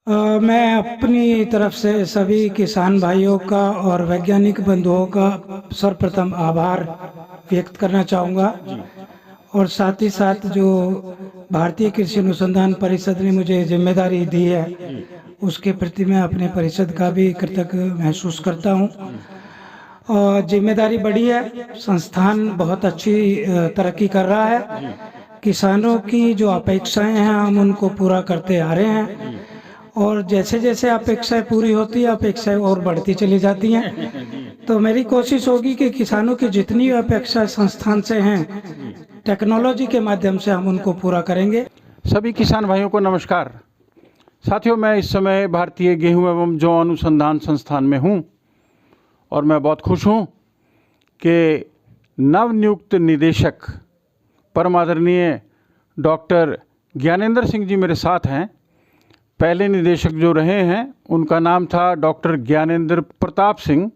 मैं अपनी तरफ से सभी किसान भाइयों का और वैज्ञानिक बंधुओं का सर्वप्रथम आभार व्यक्त करना चाहूँगा। और साथ ही साथ जो भारतीय कृषि अनुसंधान परिषद ने मुझे जिम्मेदारी दी है, उसके प्रति मैं अपने परिषद का भी कृतज्ञ महसूस करता हूँ। और जिम्मेदारी बड़ी है, संस्थान बहुत अच्छी तरक्की कर रहा है। किसानों की जो अपेक्षाएं हैं हम उनको पूरा करते आ रहे हैं, और जैसे जैसे अपेक्षाएं पूरी होती है अपेक्षाएं और बढ़ती चली जाती हैं। तो मेरी कोशिश होगी कि किसानों की जितनी अपेक्षा संस्थान से हैं, टेक्नोलॉजी के माध्यम से हम उनको पूरा करेंगे। सभी किसान भाइयों को नमस्कार। साथियों, मैं इस समय भारतीय गेहूं एवं जौ अनुसंधान संस्थान में हूं और मैं बहुत खुश हूं कि नवनियुक्त निदेशक परम आदरणीय डॉक्टर ज्ञानेंद्र सिंह जी मेरे साथ हैं। पहले निदेशक जो रहे हैं उनका नाम था डॉक्टर ज्ञानेंद्र प्रताप सिंह,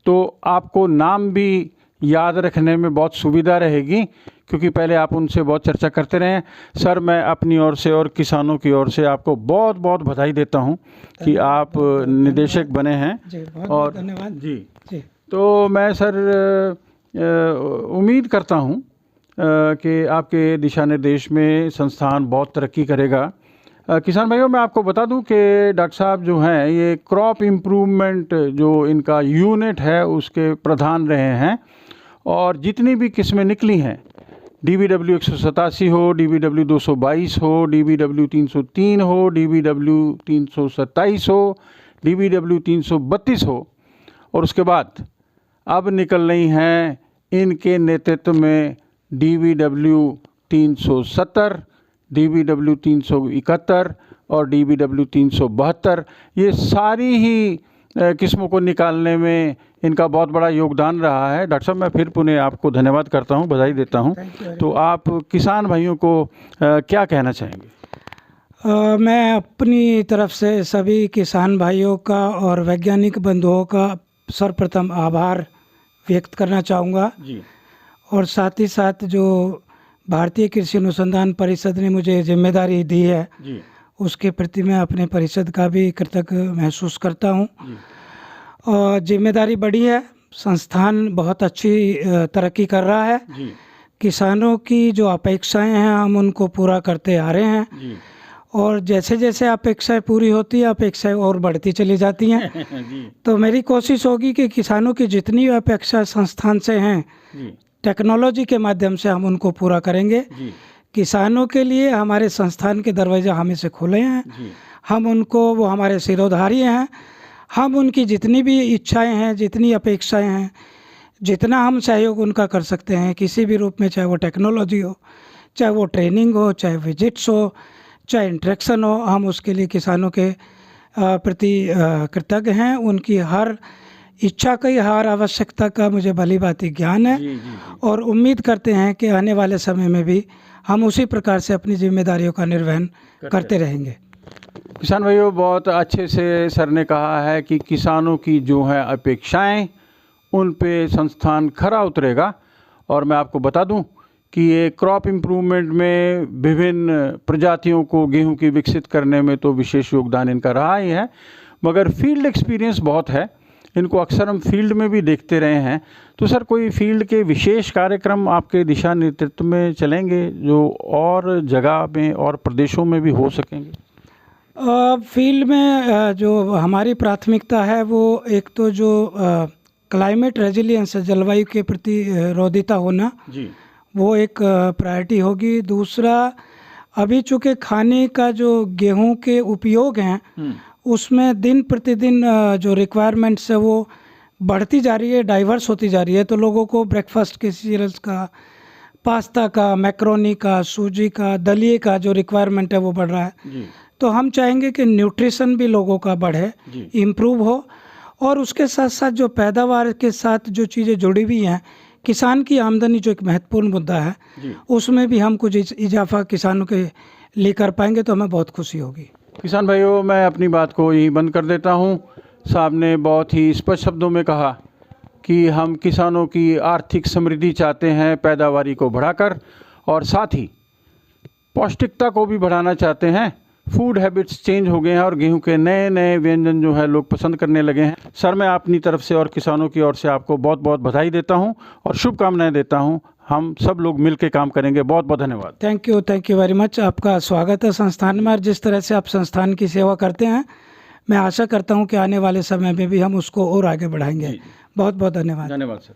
तो आपको नाम भी याद रखने में बहुत सुविधा रहेगी क्योंकि पहले आप उनसे बहुत चर्चा करते रहे हैं। सर, मैं अपनी ओर से और किसानों की ओर से आपको बहुत बहुत बधाई देता हूं कि आप निदेशक बने हैं। जी, बहुत और धन्यवाद जी। तो मैं सर उम्मीद करता हूं कि आपके दिशा निर्देश में संस्थान बहुत तरक्की करेगा। किसान भाइयों, मैं आपको बता दूं कि डॉक्टर साहब जो हैं ये क्रॉप इम्प्रूवमेंट जो इनका यूनिट है उसके प्रधान रहे हैं, और जितनी भी किस्में निकली हैं, DBW 187 हो, DBW 222 हो, DBW 303 हो, DBW 327 हो, DBW 332 हो, और उसके बाद अब निकल रही हैं इनके नेतृत्व में DBW 370, DBW 371 और DBW 372। ये सारी ही किस्मों को निकालने में इनका बहुत बड़ा योगदान रहा है। डॉक्टर साहब, मैं फिर पुनः आपको धन्यवाद करता हूँ, बधाई देता हूँ। तो आप किसान भाइयों को क्या कहना चाहेंगे? मैं अपनी तरफ से सभी किसान भाइयों का और वैज्ञानिक बंधुओं का सर्वप्रथम आभार व्यक्त करना चाहूँगा। जी। और साथ ही साथ जो भारतीय कृषि अनुसंधान परिषद ने मुझे जिम्मेदारी दी है, जी। उसके प्रति मैं अपने परिषद का भी कृतज्ञ महसूस करता हूँ। और जिम्मेदारी बड़ी है, संस्थान बहुत अच्छी तरक्की कर रहा है। जी। किसानों की जो अपेक्षाएं हैं हम उनको पूरा करते आ रहे हैं, जी। और जैसे जैसे अपेक्षाएं पूरी होती है अपेक्षाएं और बढ़ती चली जाती हैं। जी। तो मेरी कोशिश होगी कि किसानों की जितनी अपेक्षा संस्थान से हैं, जी। टेक्नोलॉजी के माध्यम से हम उनको पूरा करेंगे। जी। किसानों के लिए हमारे संस्थान के दरवाजे हमेशा खुले हैं। जी। हम उनको, वो हमारे सिरोधारी हैं, हम उनकी जितनी भी इच्छाएं हैं, जितनी अपेक्षाएं हैं, जितना हम सहयोग उनका कर सकते हैं किसी भी रूप में, चाहे वो टेक्नोलॉजी हो, चाहे वो ट्रेनिंग हो, चाहे विजिट्स हो, चाहे इंटरेक्शन हो, हम उसके लिए किसानों के प्रति कृतज्ञ हैं। उनकी हर इच्छा की, हर आवश्यकता का मुझे भली भांति ज्ञान है। जी। जी। और उम्मीद करते हैं कि आने वाले समय में भी हम उसी प्रकार से अपनी जिम्मेदारियों का निर्वहन करते रहेंगे। किसान भाइयों, बहुत अच्छे से सर ने कहा है कि किसानों की जो है अपेक्षाएं, उन पे संस्थान खरा उतरेगा। और मैं आपको बता दूं कि ये क्रॉप इम्प्रूवमेंट में विभिन्न प्रजातियों को गेहूं की विकसित करने में तो विशेष योगदान इनका रहा ही है, मगर फील्ड एक्सपीरियंस बहुत है। इनको अक्सर हम फील्ड में भी देखते रहे हैं। तो सर, कोई फील्ड के विशेष कार्यक्रम आपके दिशा नेतृत्व में चलेंगे जो और जगह में और प्रदेशों में भी हो सकेंगे? फील्ड में जो हमारी प्राथमिकता है वो एक तो जो क्लाइमेट रेजिलियंस है, जलवायु के प्रति रोदिता होना, जी। वो एक प्रायोरिटी होगी। दूसरा, अभी चूँकि खाने का जो गेहूं के उपयोग हैं उसमें दिन प्रतिदिन जो रिक्वायरमेंट्स है वो बढ़ती जा रही है, डाइवर्स होती जा रही है। तो लोगों को ब्रेकफास्ट के सीरियल्स का, पास्ता का, मैक्रोनी का, सूजी का, दलिए का जो रिक्वायरमेंट है वो बढ़ रहा है। जी। तो हम चाहेंगे कि न्यूट्रिशन भी लोगों का बढ़े, इम्प्रूव हो, और उसके साथ साथ जो पैदावार के साथ जो चीज़ें जुड़ी हुई हैं, किसान की आमदनी जो एक महत्वपूर्ण मुद्दा है, उसमें भी हम कुछ इजाफा किसानों के लिए कर पाएंगे तो हमें बहुत खुशी होगी। किसान भाइयों, मैं अपनी बात को यहीं बंद कर देता हूं। साहब ने बहुत ही स्पष्ट शब्दों में कहा कि हम किसानों की आर्थिक समृद्धि चाहते हैं, पैदावारी को बढ़ाकर, और साथ ही पौष्टिकता को भी बढ़ाना चाहते हैं। फूड हैबिट्स चेंज हो गए हैं और गेहूं के नए नए व्यंजन जो है लोग पसंद करने लगे हैं। सर, मैं अपनी तरफ से और किसानों की ओर से आपको बहुत बहुत बधाई देता हूं और शुभकामनाएं देता हूं। हम सब लोग मिलकर काम करेंगे। बहुत बहुत धन्यवाद। Thank you very much. आपका स्वागत है संस्थान में, और जिस तरह से आप संस्थान की सेवा करते हैं, मैं आशा करता हूं कि आने वाले समय में भी हम उसको और आगे बढ़ाएंगे। बहुत बहुत धन्यवाद। धन्यवाद सर।